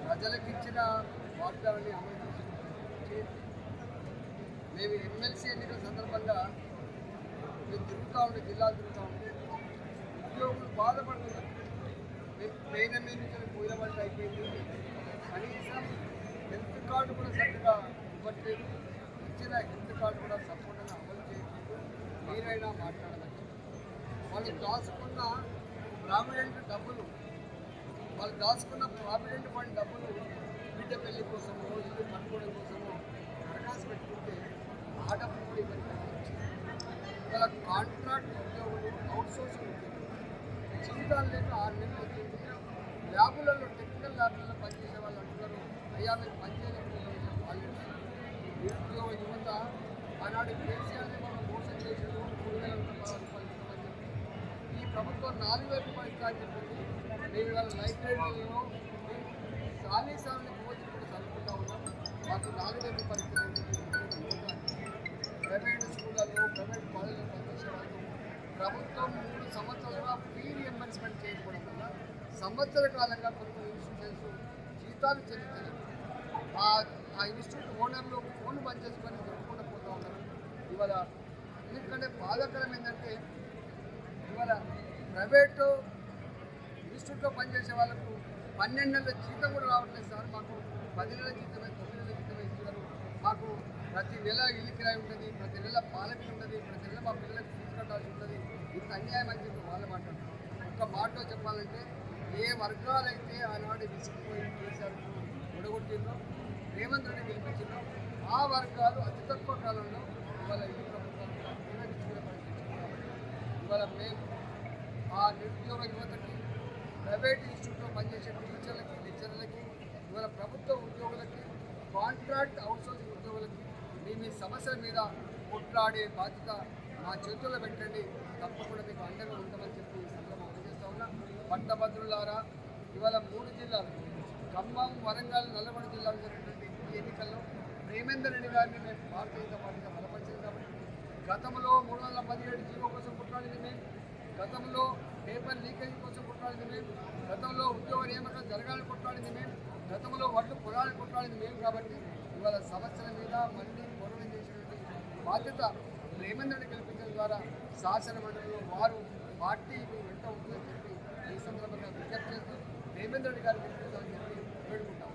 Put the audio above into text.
ప్రజలకు ఇచ్చిన వాగ్దానాన్ని అమలు చేసి మేము ఎమ్మెల్సీ ఎన్నికల సందర్భంగా మేము తిరుగుతూ ఉంటే జిల్లాలు తిరుగుతూ ఉంటే ఉద్యోగులు బాధపడుతున్నారు. మేము ట్రైన్ నుంచి పోయిన వాళ్ళు అయిపోయింది, కనీసం హెల్త్ కార్డు కూడా సరిగ్గా ఇవ్వట్లేదు, ఇచ్చిన హెల్త్ కార్డు కూడా సంపూర్ణంగా అమలు చేయట్లేదు, మీరైనా మాట్లాడవచ్చు. వాళ్ళు దాచుకున్న ప్రావిడెంట్ డబ్బులు, వాళ్ళు దాచుకున్న ప్రావిడెంట్ ఫండ్ డబ్బులు బిడ్డ పెళ్లి కోసమో ఇల్లు కట్టుకోవడం కోసమో దరఖాస్తు పెట్టుకుంటే ఆ డబ్బులు కూడా ఇవ్వలేదు. వాళ్ళ కాంట్రాక్ట్ ఉద్యోగులు, అవుట్సోర్సింగ్ ఉద్యోగులు జీవితాలు లేక 6 నెలలు అవుతుంది. ల్యాబులలో, టెక్నికల్ ల్యాబ్లలో పనిచేసే వాళ్ళు అంటున్నారు, అయ్యా మేము పనిచేయలేకపోతే వాళ్ళు నిరుద్యోగ యువత ఆనాడు కేసీఆర్ని మనం మోసం చేసాడు, 3,000 రూపాయలు ఇస్తామని చెప్పి ఈ ప్రభుత్వం 4,000 రూపాయలు ఇస్తామని చెప్పింది. మేము ఇవాళ లైబ్రరీలో సాలీసాలని పోటీ కూడా చదువుకుంటా ఉన్నాం. మాకు 4,000 రూపాయలు ఇస్తామని ప్రైవేట్ స్కూళ్ళలో, ప్రైవేట్ కాలేజీలో పనిచేసే వాళ్ళు ప్రభుత్వం 3 సంవత్సరాలుగా ఫీ రియంబర్స్మెంట్ చేయకపోవడం వల్ల సంవత్సర కాలంగా కొన్ని ఇన్స్టిట్యూషన్స్ జీతాలు చెల్లించలేదు. ఆ ఇన్స్టిట్యూట్ ఓనర్లు ఫోన్ బంద్ చేసుకొని జరుపుకుంటూ పోతూ ఉన్నారు. ఇవాళ ఎందుకంటే బాధాకరం ఏంటంటే ఇవాళ ప్రైవేటు ఇన్స్టిట్యూట్లో పనిచేసే వాళ్ళకు 12 నెలల జీతం కూడా రావట్లేదు సార్. మాకు 10 నెలల జీతమే, 9 నెలల జీతమే ఇస్తున్నారు. మాకు ప్రతి నెల ఇల్లు కిరాయి ఉంటుంది, ప్రతి నెల పాలకి ఉంటుంది, ప్రతి నెల మా పిల్లలకు ఫీజు కట్టాల్సి ఉంటుంది. ఇంత అన్యాయం అని చెప్పి వాళ్ళు మాట్లాడుతున్నారు. ఒక్క మాటలో చెప్పాలంటే ఏ వర్గాలైతే ఆనాడు విసిగిపోయి కేసీఆర్ ఒడగొట్టిందో, రేవంత్ రెడ్డి గెలిపించిందో ఆ వర్గాలు అతి తక్కువ కాలంలో ఇవాళ ఈ ప్రభుత్వాన్ని నిర్వహించుకునే పరిస్థితి. ఇవాళ మేము ఆ నిరుద్యోగ యువతకి, ప్రైవేట్ ఇన్స్టిట్యూట్లో పనిచేసే టీచర్లకి, లెక్చర్లకి, ఇవాళ ప్రభుత్వ ఉద్యోగులకి, కాంట్రాక్ట్ అవుట్సోర్సింగ్ ఉద్యోగులకి మీ సమస్యల మీద కొట్లాడే బాధ్యత మా చేతుల్లో పెట్టండి, తప్పకుండా మీకు అండగా ఉంటామని చెప్పి ఈ సందర్భంగా అందజేస్తా ఉన్నా. పట్టభద్రులారా, ఇవాళ 3 జిల్లాలు ఖమ్మం, వరంగల్, నల్లగొండ జిల్లాలో జరిగినటువంటి ఈ ఎన్నికల్లో రేవేందర్ రెడ్డి గారిని మేము భారతీయ జనతా పార్టీగా బలపరిచింది కాబట్టి గతంలో 317 జీవో కోసం కొట్లాడింది మేము, గతంలో పేపర్ లీకేజ్ కోసం కొట్లాడింది మేము, గతంలో ఉద్యోగ నియామకాలు జరగాలని కొట్లాడింది మేము, గతంలో వడ్లు పొలాలను కొట్లాడింది మేము. కాబట్టి ఇవాళ సమస్యల మీద మళ్ళీ పోరాటం చేసినటువంటి బాధ్యత రేవంత్ రెడ్డి గెలిపించడం ద్వారా శాసన మండలిలో వారు పార్టీ వెంట ఉంటుందని చెప్పి ఈ సందర్భంగా విజ్ఞప్తి చేస్తూ రేవంత్ రెడ్డి గారు గెలిపించాలని చెప్పి వేడుకుంటాం.